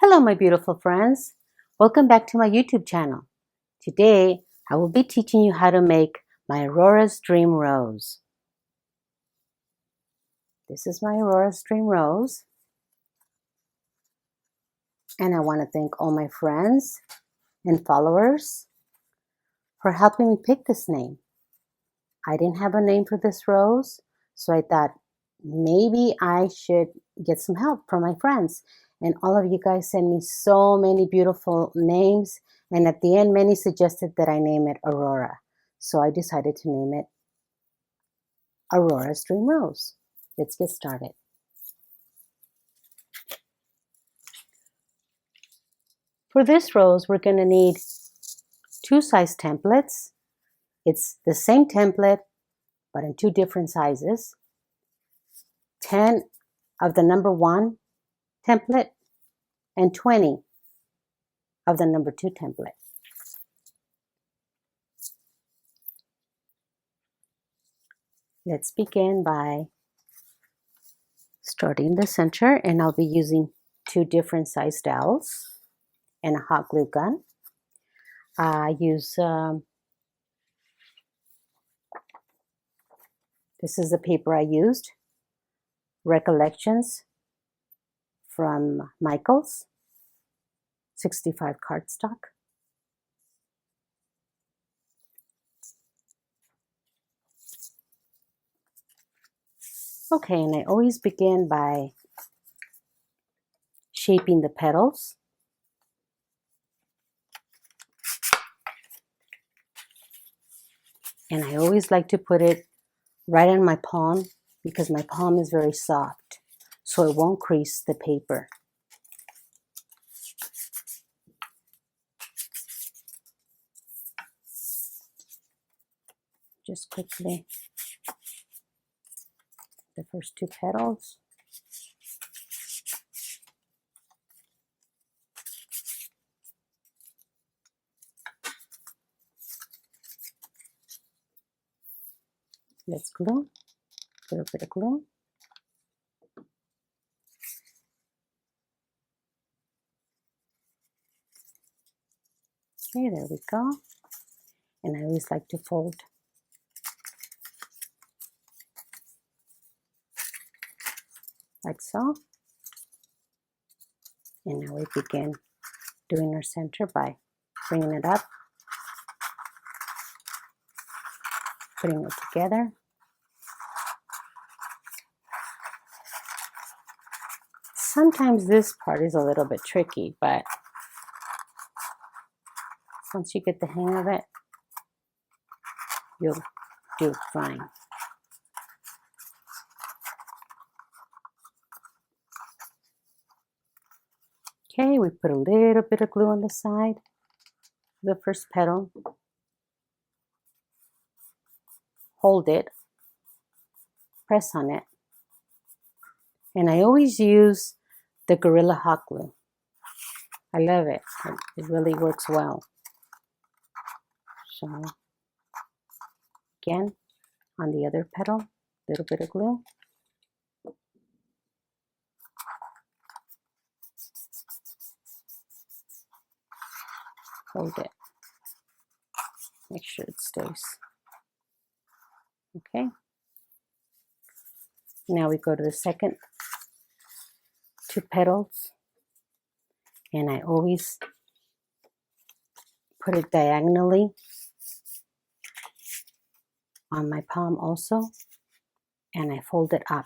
Hello my beautiful friends, welcome back to my YouTube channel. Today I will be teaching you how to make my Aurora's Dream Rose. This is my Aurora's Dream Rose, and I want to thank all my friends and followers for helping me pick this name. I didn't have a name for this rose, so I thought maybe I should get some help from my friends. And all of you guys sent me so many beautiful names, and at the end many suggested that I name it Aurora. So I decided to name it Aurora's Dream Rose. Let's get started. For this rose we're going to need 2 size templates. It's the same template but in 2 different sizes. 10 of the number 1 template and 20 of the number 2 template. Let's begin by starting the center, and I'll be using 2 different size dowels and a hot glue gun. I use this is the paper I used, Recollections from Michaels, 65 cardstock. Okay, and I always begin by shaping the petals. And I always like to put it right on my palm because my palm is very soft, so it won't crease the paper. Just quickly, the first 2 petals. Let's glue, a little bit of glue. Okay, there we go. And I always like to fold like so. And now we begin doing our center by bringing it up, putting it together. Sometimes this part is a little bit tricky, but once you get the hang of it, you'll do fine. Okay, we put a little bit of glue on the side, the first petal, hold it, press on it, and I always use the Gorilla Hot Glue. I love it. It really works well. So again, on the other petal, a little bit of glue. Hold it. Make sure it stays. Okay. Now we go to the second 2 petals, and I always put it diagonally on my palm also, and I fold it up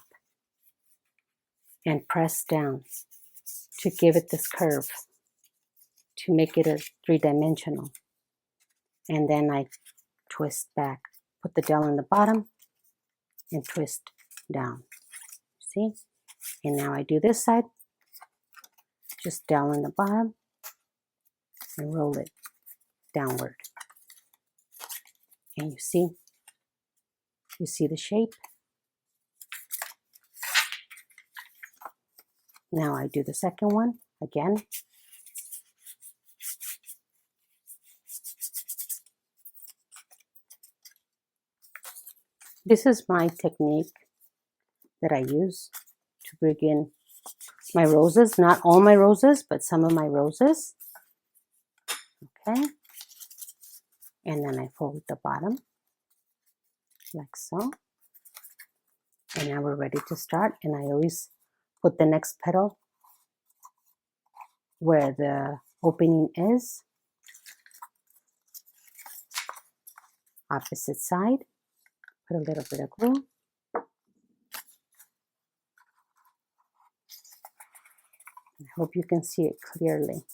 and press down to give it this curve, to make it a 3-dimensional. And then I twist back, put the dowel in the bottom and twist down. See? And now I do this side, just dowel in the bottom and roll it downward. And you see the shape. Now I do the second one again. This is my technique that I use to begin my roses, not all my roses, but some of my roses. Okay. And then I fold the bottom like so. And now we're ready to start. And I always put the next petal where the opening is. Opposite side. Put a little bit of glue. I hope you can see it clearly.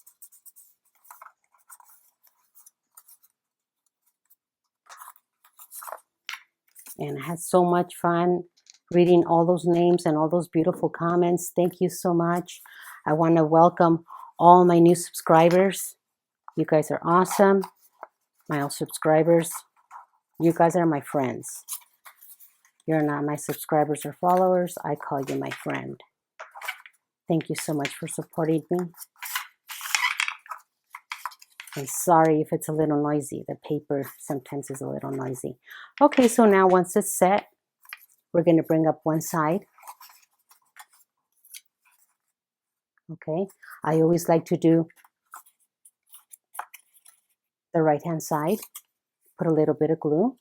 And I had so much fun reading all those names and all those beautiful comments. Thank you so much. I want to welcome all my new subscribers. You guys are awesome. My old subscribers, you guys are my friends. You're not my subscribers or followers. I call you my friend. Thank you so much for supporting me. And sorry if it's a little noisy. The paper sometimes is a little noisy. Okay, so now once it's set, we're going to bring up one side. Okay, I always like to do the right-hand side. Put a little bit of glue.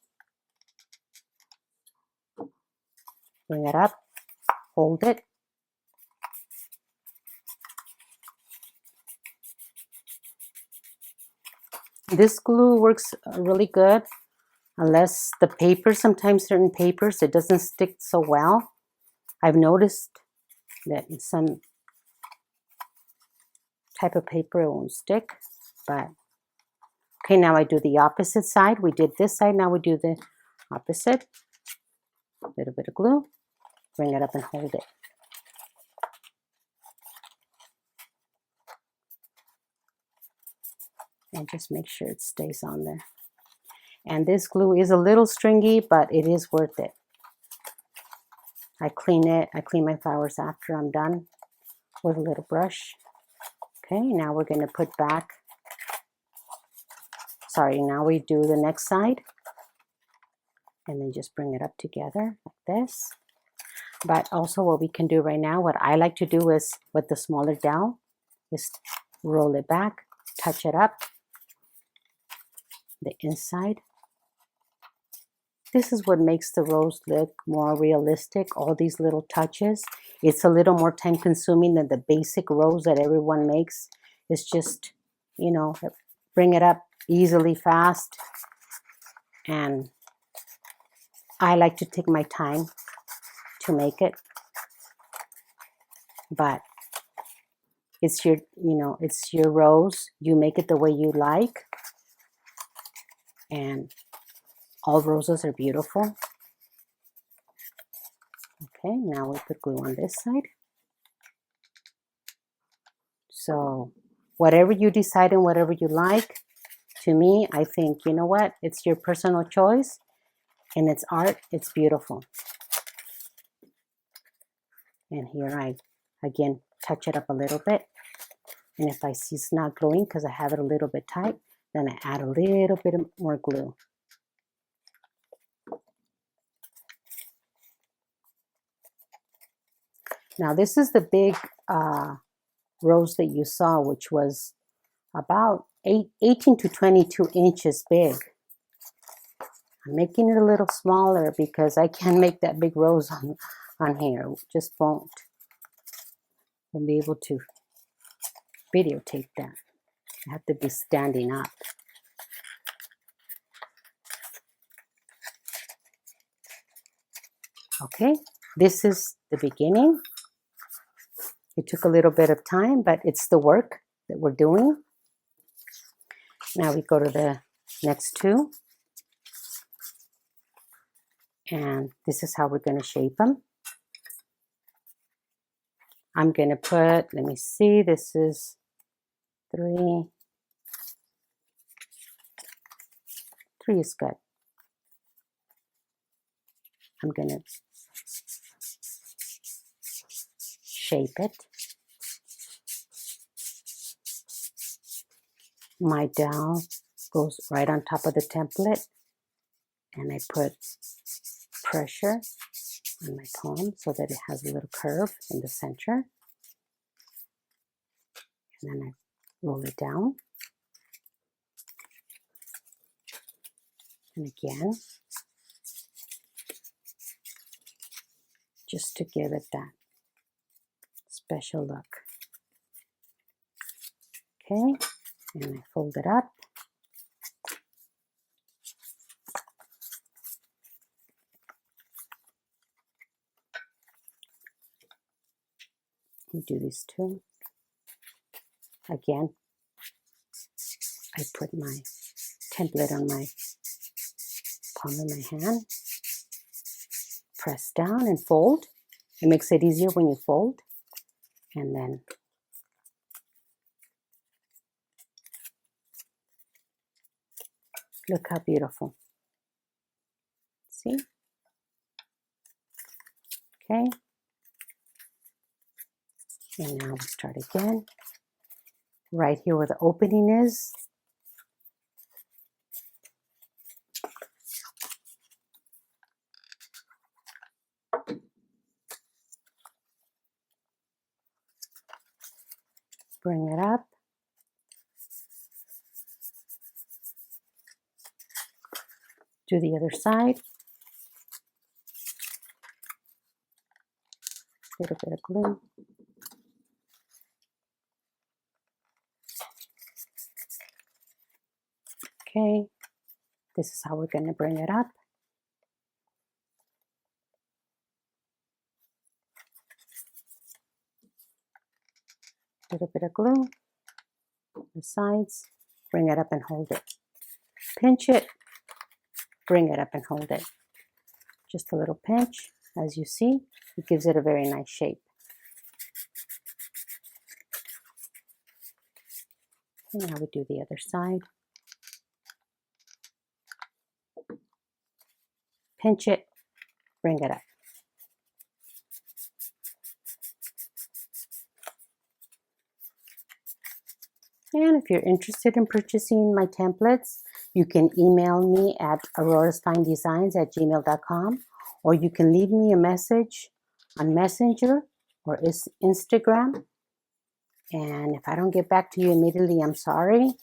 Bring it up. Hold it. This glue works really good. Unless the paper, sometimes certain papers, it doesn't stick so well. I've noticed that in some type of paper it won't stick, but okay, now I do the opposite side. We did this side, now we do the opposite. A little bit of glue, bring it up and hold it. And just make sure it stays on there. And this glue is a little stringy, but it is worth it. I clean it. I clean my flowers after I'm done with a little brush. Okay, now we're going to put back. Sorry, now we do the next side. And then just bring it up together like this. But also what we can do right now, what I like to do is with the smaller dowel, is roll it back, touch it up, the inside. This is what makes the rose look more realistic, all these little touches. It's a little more time consuming than the basic rose that everyone makes. It's just, you know, bring it up easily, fast. And I like to take my time to make it. But it's your, you know, it's your rose. You make it the way you like. And all roses are beautiful. Okay, now we put glue on this side. So whatever you decide and whatever you like, to me, I think, you know what? It's your personal choice and it's art. It's beautiful. And here I, again, touch it up a little bit. And if I see it's not gluing because I have it a little bit tight, then I add a little bit more glue. Now this is the big rose that you saw, which was about 18 to 22 inches big. I'm making it a little smaller because I can't make that big rose on here. Just won't be able to videotape that. I have to be standing up. Okay, this is the beginning. It took a little bit of time, but it's the work that we're doing. Now we go to the next two. And this is how we're going to shape them. I'm going to put, let me see, this is 3. 3 is good. I'm going to shape it. My dowel goes right on top of the template, and I put pressure on my palm so that it has a little curve in the center. And then I roll it down. And again, just to give it that special look. Okay, and I fold it up. We do these two. Again, I put my template on my palm of my hand, press down and fold. It makes it easier when you fold. And then look how beautiful. See? Okay. And now we start again. Right here where the opening is. Bring it up. Do the other side. Little bit of glue. Okay, this is how we're going to bring it up. Little bit of glue. The sides. Bring it up and hold it. Pinch it. Bring it up and hold it. Just a little pinch. As you see, it gives it a very nice shape. And now we do the other side. Pinch it, bring it up. And if you're interested in purchasing my templates, you can email me at aurorasfinedesigns@gmail.com, or you can leave me a message on Messenger or Instagram. And if I don't get back to you immediately, I'm sorry.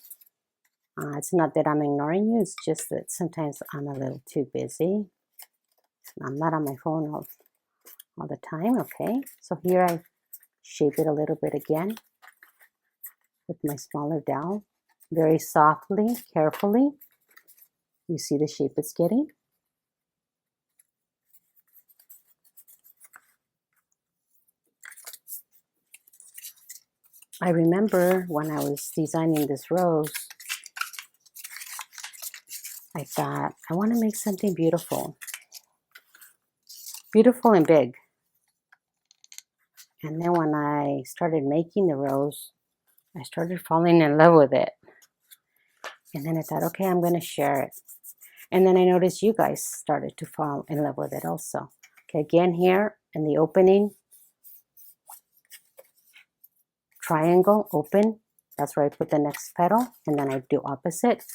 It's not that I'm ignoring you, it's just that sometimes I'm a little too busy. I'm not on my phone all the time, okay? So here I shape it a little bit again with my smaller dowel, very softly, carefully. You see the shape it's getting? I remember when I was designing this rose, I thought, I want to make something beautiful. Beautiful and big. And then when I started making the rose, I started falling in love with it. And then I thought, okay, I'm going to share it. And then I noticed you guys started to fall in love with it also. Okay, again here in the opening, triangle, open. That's where I put the next petal. And then I do opposite.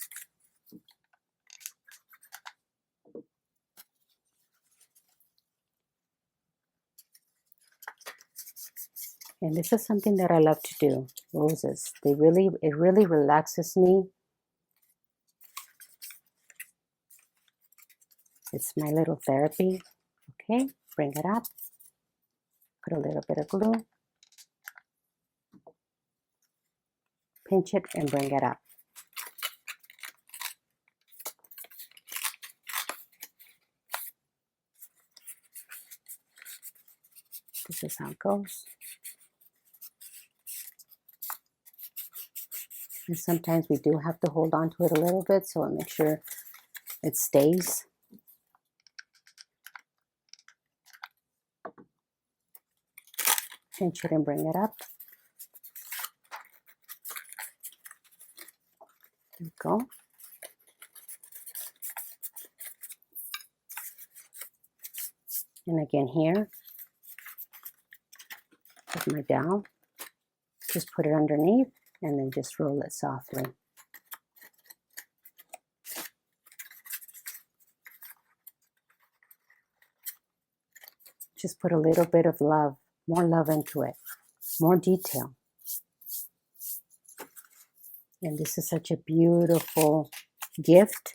And this is something that I love to do, roses. It really relaxes me. It's my little therapy. Okay, bring it up. Put a little bit of glue. Pinch it and bring it up. This is how it goes. And sometimes we do have to hold on to it a little bit so I make sure it stays. Pinch it and bring it up. There you go. And again here, with my dowel, just put it underneath and then just roll it softly. Just put a little bit of love, more love into it, more detail. And this is such a beautiful gift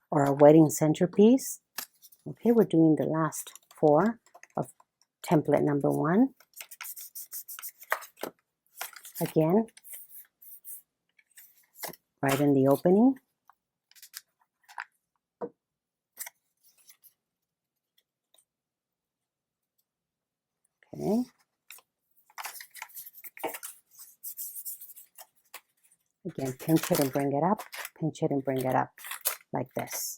or a wedding centerpiece. Okay, we're doing the last 4 of template number 1. Again, right in the opening. Okay. Again, pinch it and bring it up, pinch it and bring it up like this.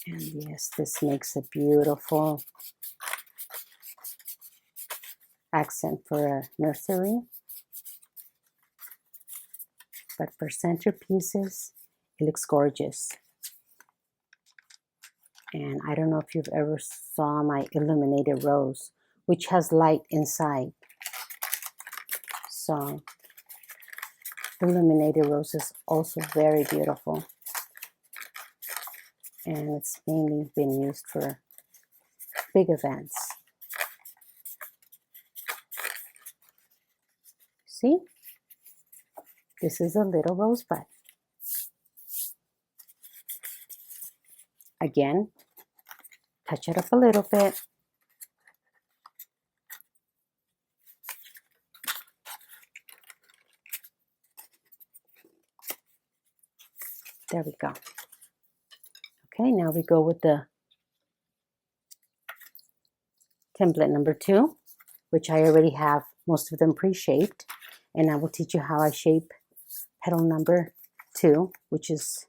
And yes, this makes a beautiful accent for a nursery. But for centerpieces, it looks gorgeous. And I don't know if you've ever saw my illuminated rose, which has light inside. So illuminated rose is also very beautiful. And it's mainly been used for big events. See? This is a little rosebud. Again, touch it up a little bit. There we go. Okay, now we go with the template number 2, which I already have most of them pre-shaped. And I will teach you how I shape petal number 2, which is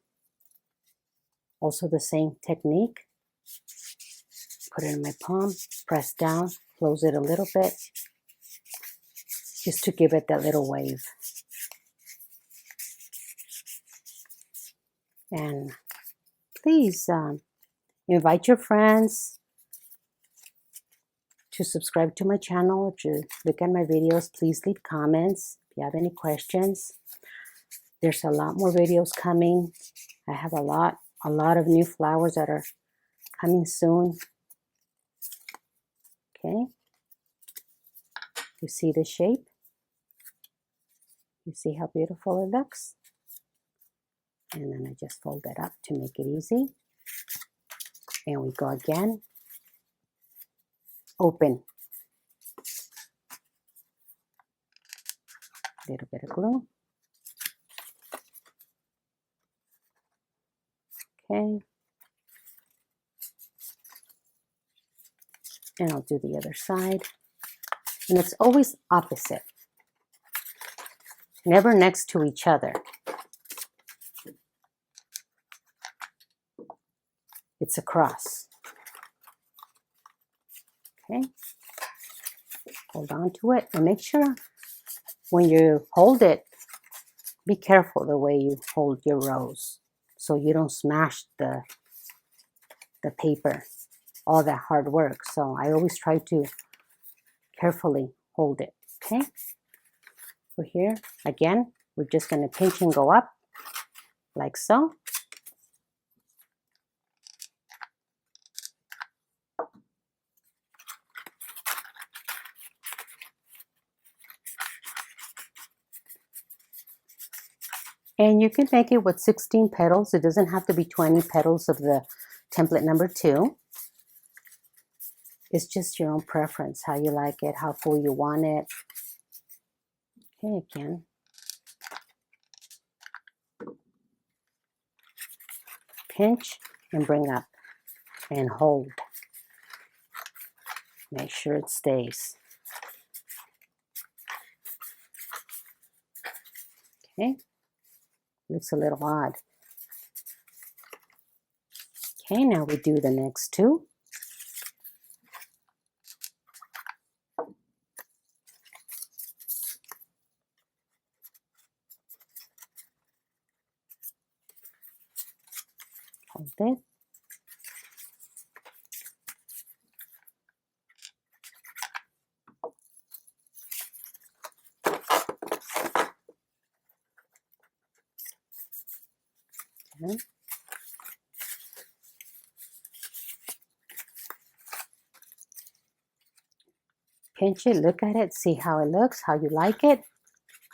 also the same technique. Put it in my palm, press down, close it a little bit, just to give it that little wave. And please invite your friends to subscribe to my channel, or to look at my videos. Please leave comments if you have any questions. There's a lot more videos coming. I have a lot of new flowers that are coming soon. Okay. You see the shape? You see how beautiful it looks? And then I just fold it up to make it easy. And we go again. Open. A little bit of glue. Okay. And I'll do the other side. And it's always opposite. Never next to each other. It's across. Okay. Hold on to it and make sure when you hold it, be careful the way you hold your rose so you don't smash the paper, all that hard work. So I always try to carefully hold it. Okay. So here again, we're just going to pinch and go up like so. And you can make it with 16 petals. It doesn't have to be 20 petals of the template number 2. It's just your own preference, how you like it, how full you want it. Okay, again. Pinch and bring up and hold. Make sure it stays. Okay. Looks a little odd. Okay, now we do the next 2. Hold it. Okay. pinch it, look at it, see how it looks, how you like it,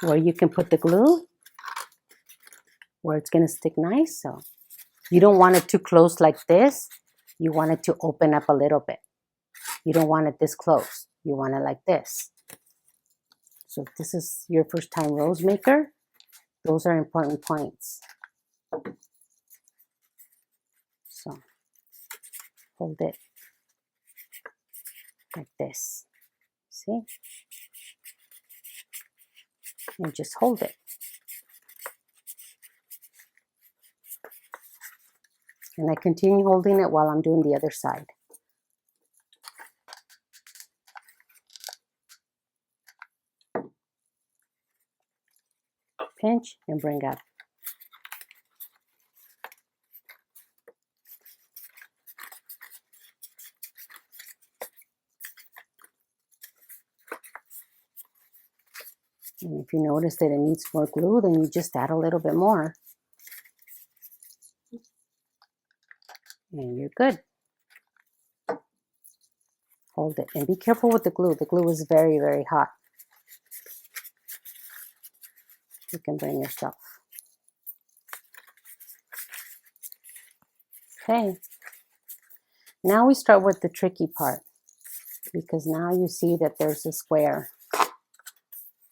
where you can put the glue, where it's going to stick nice. So you don't want it too close like this. You want it to open up a little bit. You don't want it this close. You want it like this. So if this is your first time rose maker, those are important points. So hold it like this. See? And just hold it. And I continue holding it while I'm doing the other side. Pinch and bring up. And if you notice that it needs more glue, then you just add a little bit more. And you're good. Hold it. And be careful with the glue. The glue is very, very hot. You can burn yourself. Okay. Now we start with the tricky part. Because now you see that there's a square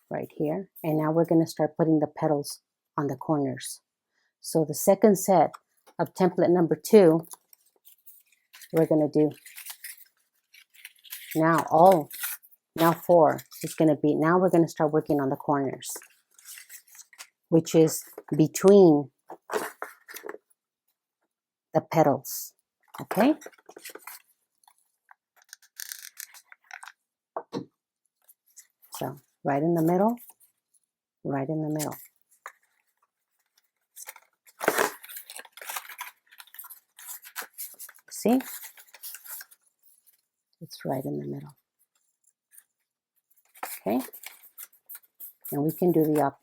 right here. And now we're going to start putting the petals on the corners. So the second set of template number 2, we're going to do now 4 is going to be, now we're going to start working on the corners, which is between the petals. Okay. So right in the middle, right in the middle. See? It's right in the middle. Okay. And we can do the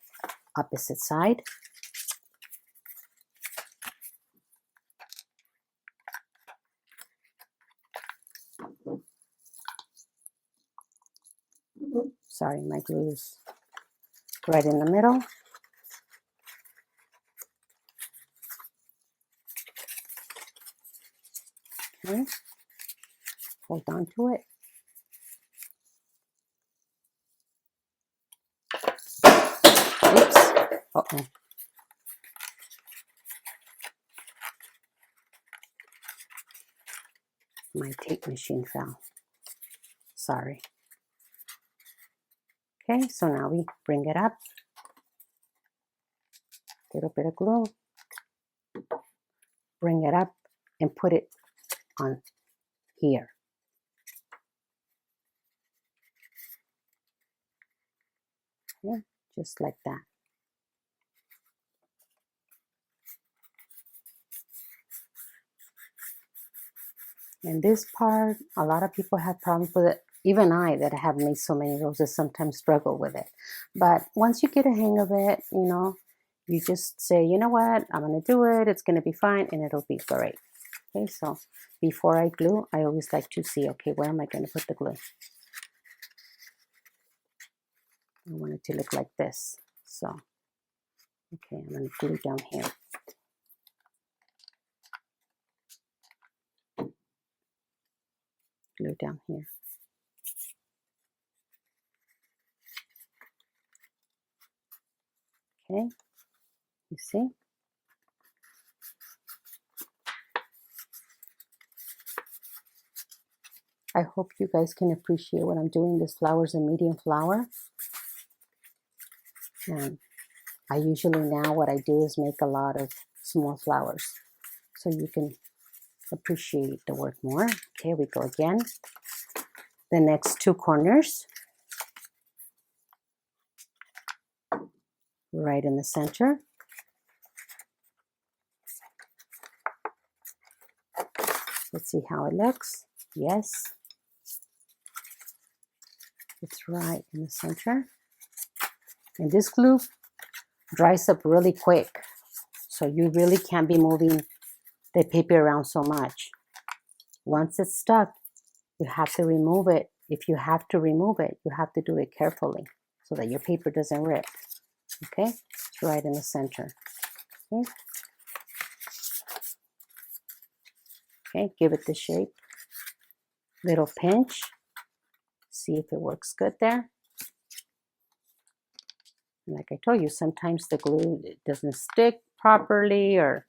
opposite side. Sorry, my glue is right in the middle. Okay. Hold on to it. Oops. Uh-oh. My tape machine fell. Sorry. Okay, so now we bring it up. Little bit of glue. Bring it up and put it on here. Yeah, just like that. And this part, a lot of people have problems with it. Even I, that have made so many roses, sometimes struggle with it. But once you get a hang of it, you know, you just say, you know what, I'm going to do it. It's going to be fine, and it'll be great. Okay, so before I glue, I always like to see, okay, where am I going to put the glue? I want it to look like this. So, okay, I'm going to glue down here. Glue down here. Okay, you see? I hope you guys can appreciate what I'm doing. This flower is a medium flower. And I usually now what I do is make a lot of small flowers. So you can appreciate the work more. Okay, we go again. The next 2 corners. Right in the center. Let's see how it looks. Yes. It's right in the center. And this glue dries up really quick. So you really can't be moving the paper around so much. Once it's stuck, you have to remove it if you have to remove it, you have to do it carefully so that your paper doesn't rip. Okay, it's right in the center. Okay. Okay, give it the shape. Little pinch. See if it works good there. And like I told you, sometimes the glue doesn't stick properly, or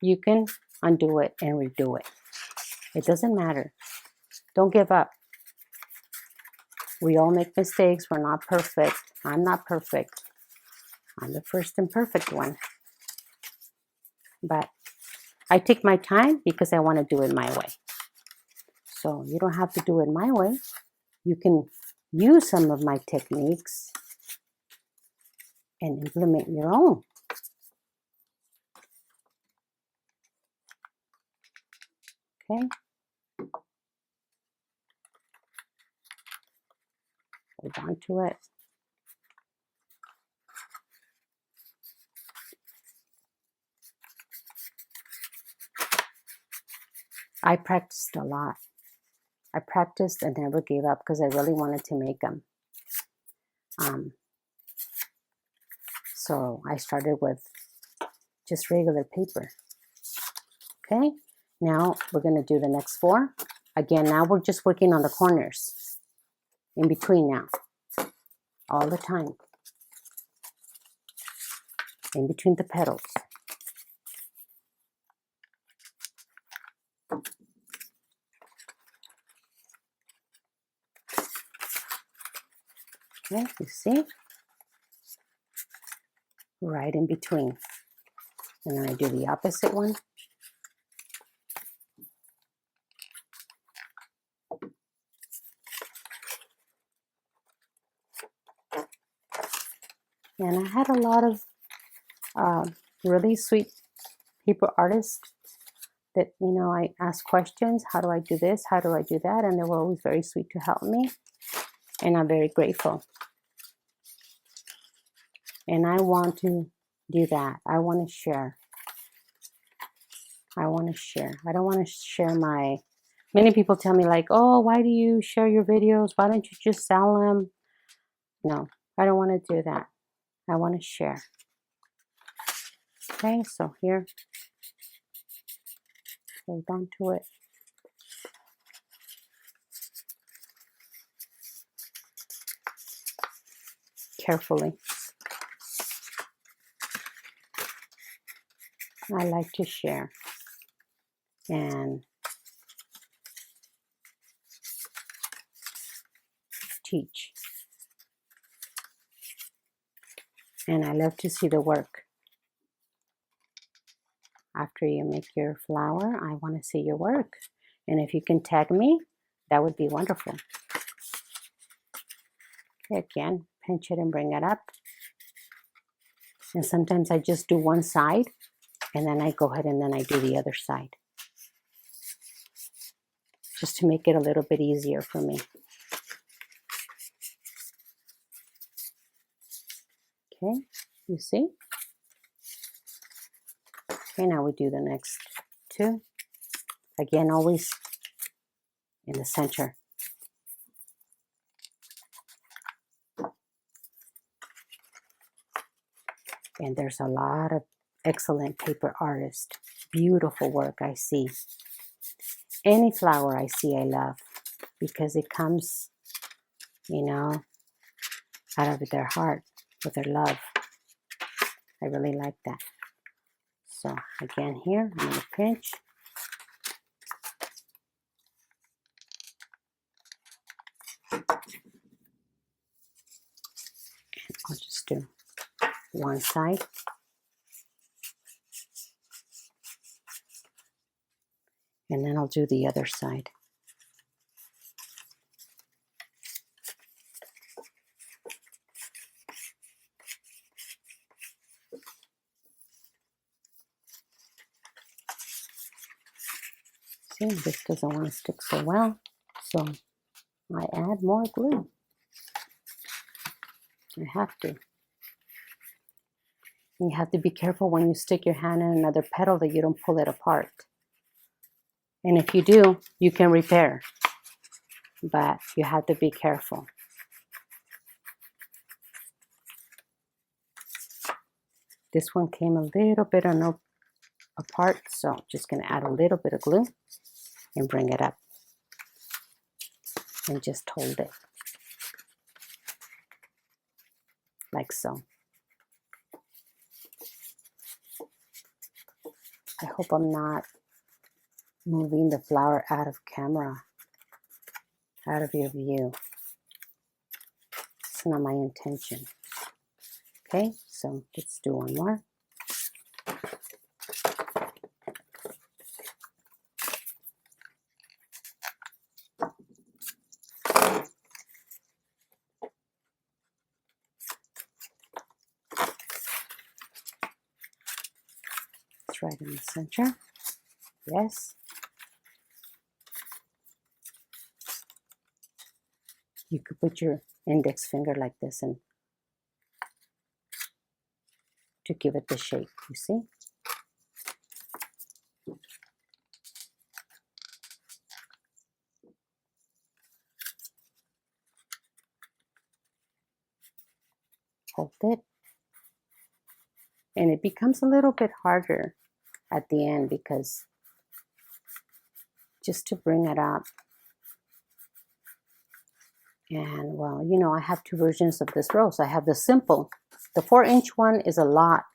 you can undo it and redo it. It doesn't matter. Don't give up. We all make mistakes. We're not perfect. I'm not perfect. I'm the first imperfect one. But I take my time because I want to do it my way. So you don't have to do it my way. You can use some of my techniques and implement your own. Okay. Hold on to it. I practiced a lot. I practiced and never gave up because I really wanted to make them. So I started with just regular paper. Okay, now we're going to do the next 4. Again, now we're just working on the corners in between now, all the time, in between the petals. Okay, you see? Right in between. And then I do the opposite one. And I had a lot of really sweet paper artists that, you know, I asked questions. How do I do this? How do I do that? And they were always very sweet to help me. And I'm very grateful. And I want to do that. I want to share. I want to share. I don't want to share my... Many people tell me like, oh, why do you share your videos? Why don't you just sell them? No, I don't want to do that. I want to share. Okay, so here, hold on to it. Carefully. I like to share and teach. And I love to see the work. After you make your flower, I want to see your work. And if you can tag me, that would be wonderful. Okay, again, pinch it and bring it up. And sometimes I just do one side, and then I go ahead and then I do the other side. Just to make it a little bit easier for me. Okay, you see? Okay, now we do the next 2. Again, always in the center. And there's a lot of excellent paper artists. Beautiful work I see. Any flower I see I love because it comes, you know, out of their heart with their love. I really like that. So again here, I'm going to pinch. And I'll just do one side. And then I'll do the other side. See, this doesn't want to stick so well, so I add more glue. I have to. You have to be careful when you stick your hand in another petal that you don't pull it apart. And if you do, you can repair. but you have to be careful. This one came a little bit apart, so I'm just going to add a little bit of glue and bring it up and just hold it like so. I hope I'm not moving the flower out of camera, out of your view. It's not my intention. Okay, so let's do one more. It's right in the center. Yes. You could put your index finger like this and to give it the shape, you see? Hold it. And it becomes a little bit harder at the end because just to bring it up. And well, you know, I have two versions of this rose. I have the simple. The 4-inch one is a lot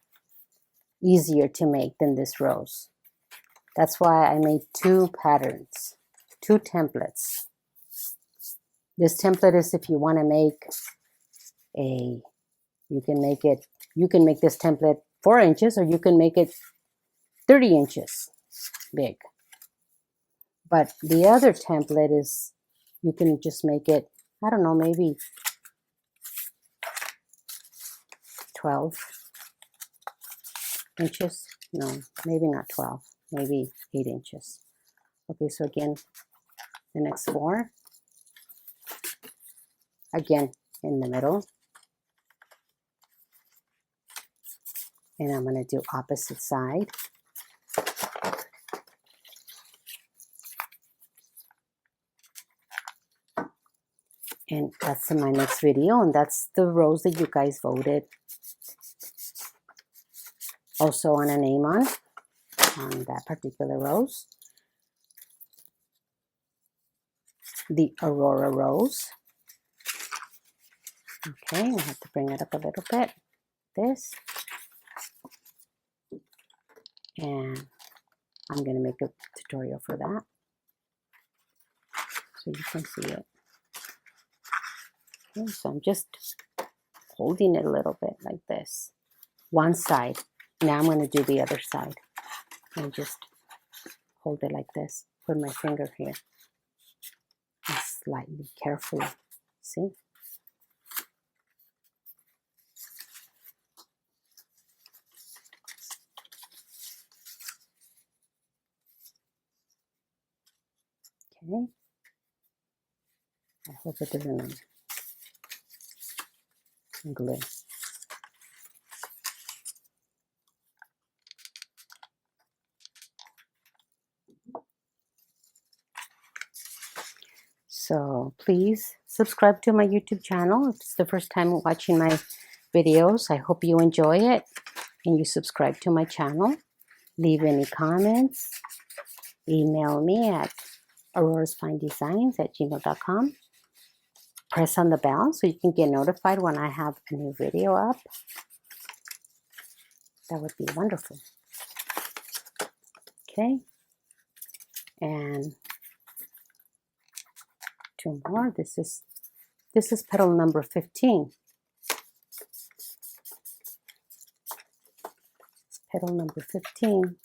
easier to make than this rose. That's why I made two patterns, two templates. This template is if you want to make you can make this template 4 inches, or you can make it 30 inches big. But the other template is, you can just make it, I don't know, maybe 12 inches. No, maybe not 12, maybe 8 inches. Okay, so again, the next 4. Again, in the middle. And I'm going to do opposite side. And that's in my next video, and that's the rose that you guys voted also on a name on that particular rose. The Aurora rose. Okay, I have to bring it up a little bit. This. And I'm going to make a tutorial for that so you can see it. Okay, so I'm just holding it a little bit like this. One side. Now I'm going to do the other side. And just hold it like this. Put my finger here. And slightly, carefully. See? Okay. I hope it doesn't glue. So please subscribe to my YouTube channel. If it's the first time watching my videos, I hope you enjoy it and you subscribe to my channel. Leave any comments. Email me at aurorasfinedesigns@gmail.com. Press on the bell so you can get notified when I have a new video up. That would be wonderful. Okay. And two more. This is petal number 15. Petal number 15.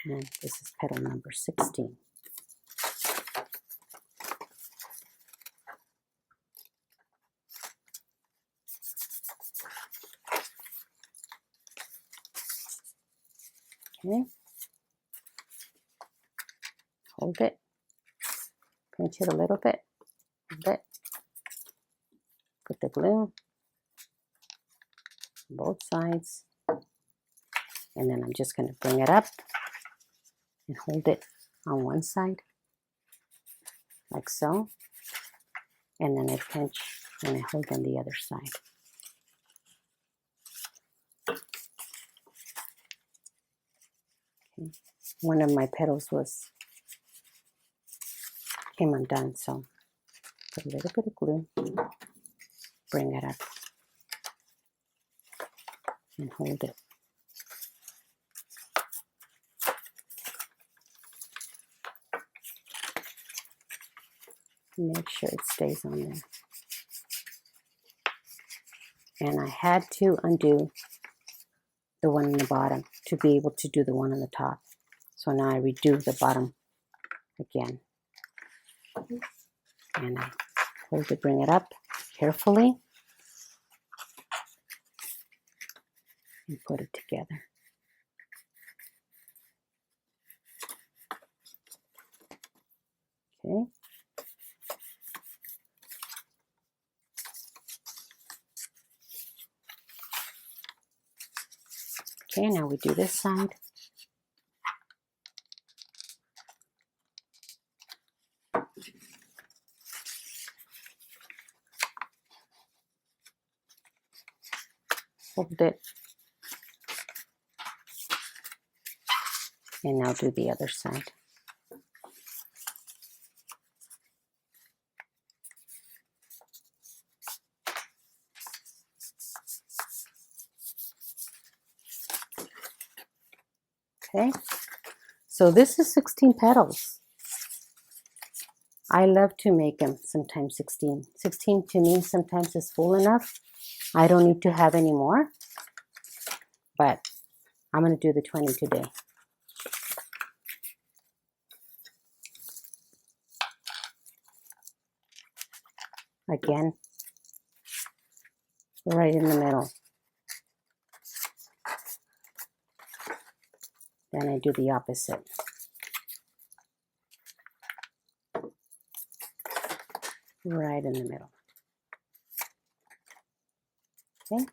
And this is petal number 16. Okay. Hold it. Pinch it a little bit. Hold it. Put the glue on both sides. And then I'm just going to bring it up and hold it on one side like so, and then I pinch and I hold on the other side. Okay. One of my petals came undone, so put a little bit of glue, bring it up, and hold it. Make sure it stays on there. And I had to undo the one in the bottom to be able to do the one on the top. So now I redo the bottom again. And I hold it, bring it up carefully, and put it together. Okay. Okay, now we do this side. Hold it. And now do the other side. Okay, so this is 16 petals. I love to make them sometimes 16. 16 to me sometimes is full enough. I don't need to have any more, but I'm going to do the 20 today. Again, right in the middle. Then I do the opposite. Right in the middle. Okay.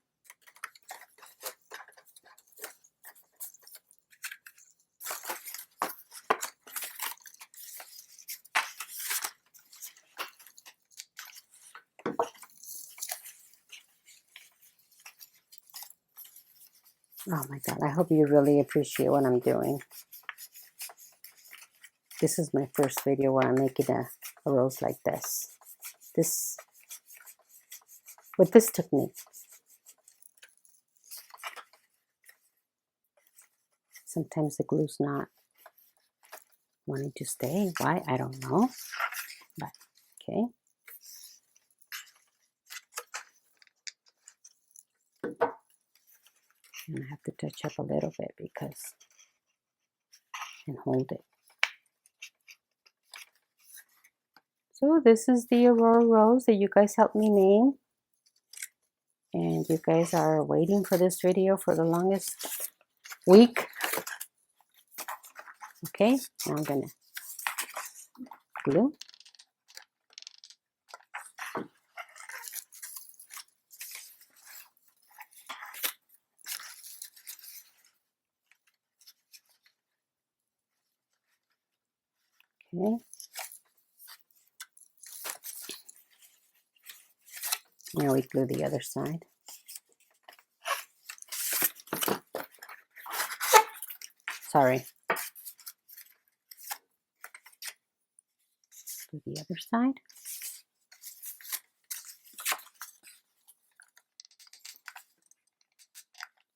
Oh my God, I hope you really appreciate what I'm doing. This is my first video where I'm making a rose like this. With this technique. Sometimes the glue's not wanting to stay. Why? I don't know. But, okay. And I have to touch up a little bit because, and hold it. So this is the Aurora rose that you guys helped me name. And you guys are waiting for this video for the longest week. Okay, now I'm gonna glue. Okay. Now we glue the other side. Sorry. Glue the other side.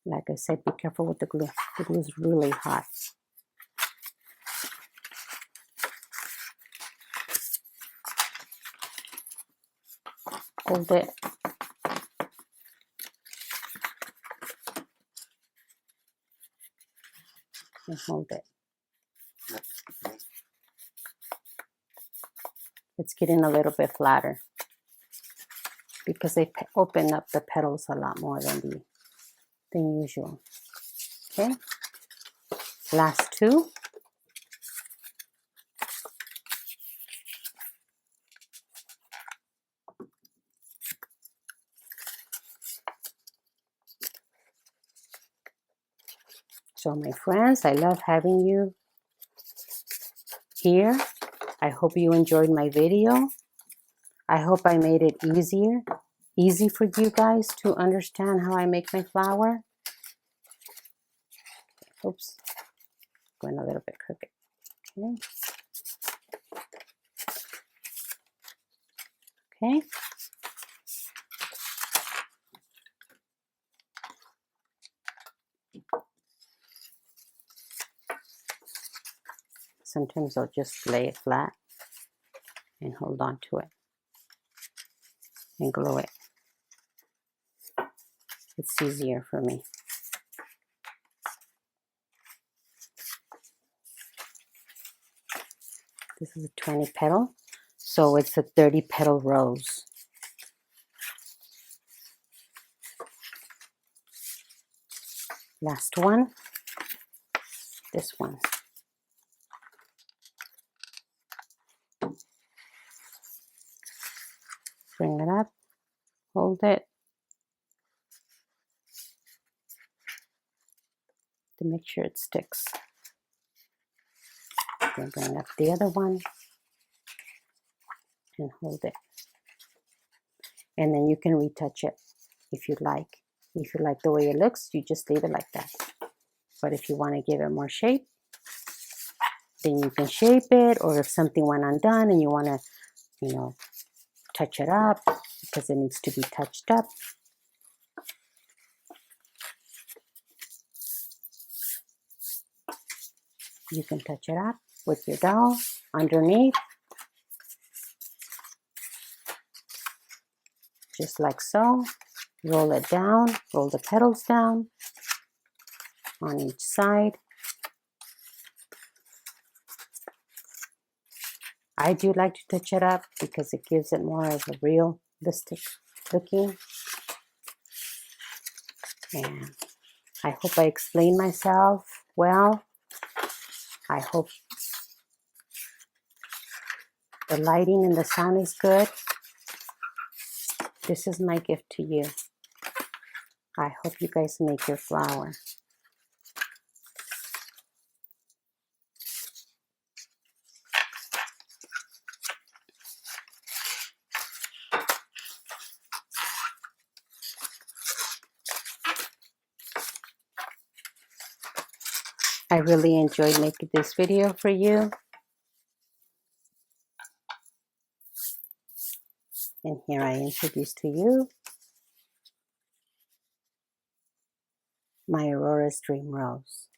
Like I said, be careful with the glue. The glue is really hot. Hold it. And hold it. It's getting a little bit flatter because they open up the petals a lot more than usual. Okay, last two. So my friends, I love having you here I hope you enjoyed my video. I hope I made it easy for you guys to understand how I make my flower. Oops, going a little bit crooked. Okay. Okay. Sometimes I'll just lay it flat and hold on to it and glue it. It's easier for me. This is a 20 petal, so it's a 30 petal rose. Last one, this one. Bring it up, hold it to make sure it sticks. Then bring up the other one and hold it. And then you can retouch it if you like. If you like the way it looks, you just leave it like that. But if you want to give it more shape, then you can shape it. Or if something went undone and you want to, you know, touch it up because it needs to be touched up, you can touch it up with your dowel underneath, just like so. Roll it down, roll the petals down on each side. I do like to touch it up because it gives it more of a realistic looking. And I hope I explained myself well. I hope the lighting and the sound is good. This is my gift to you. I hope you guys make your flower. I really enjoyed making this video for you. And here I introduce to you my Aurora's Dream Rose.